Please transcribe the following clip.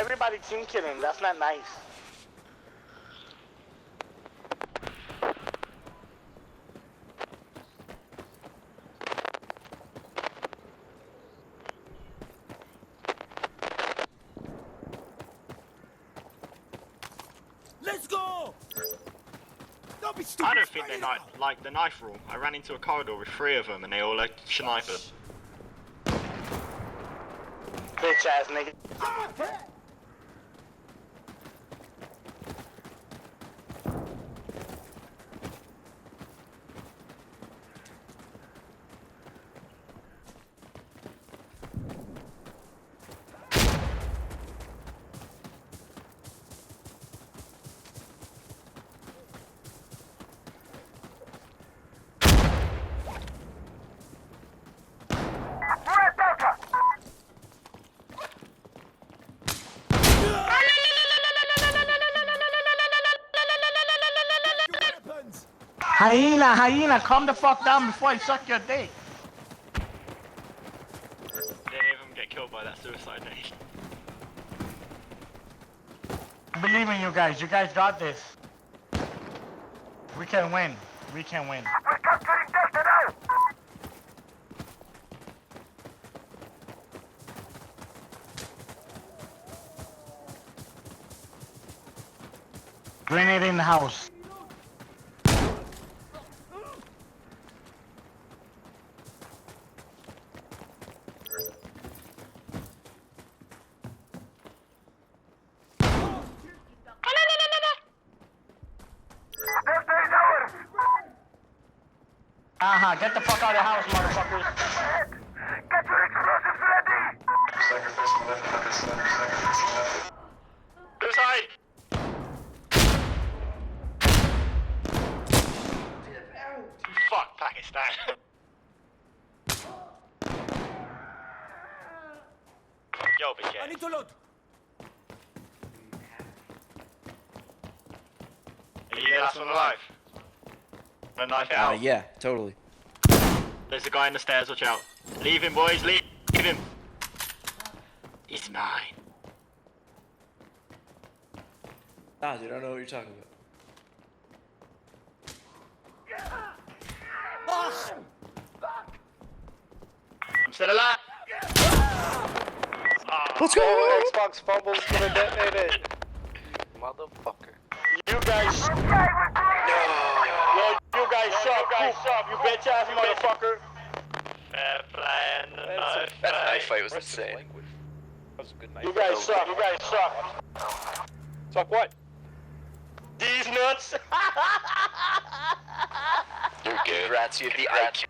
everybody team killing? That's not nice. Let's go! Don't be stupid. I don't think they like the knife rule. I ran into a corridor with 3 of them and they all like sniper. Bitch ass nigga. Hyena, calm the fuck down before I suck your dick. Didn't even get killed by that suicide nation. I believe in you guys got this. We can win. We're capturing Delta now! Grenade in the house. Get the fuck out of the house, motherfuckers. Get your explosives ready! Sacrificing left. Suicide! Fuck Pakistan. Yo, bitch I ass. need to load. Are you the last one alive? A knife out. Yeah, totally. There's a guy in the stairs, watch out. Leave him, boys, leave him. He's mine. Nah, dude, I don't know what you're talking about. I'm still alive. Let's go! Xbox fumble's gonna detonate it. Motherfucker. You guys. Yo, you guys suck, you bitch ass motherfucker. Fair play and the That knife fight was insane. That was a good knife. You guys suck, Suck what? These nuts. You're good. Congrats, you had the IQ.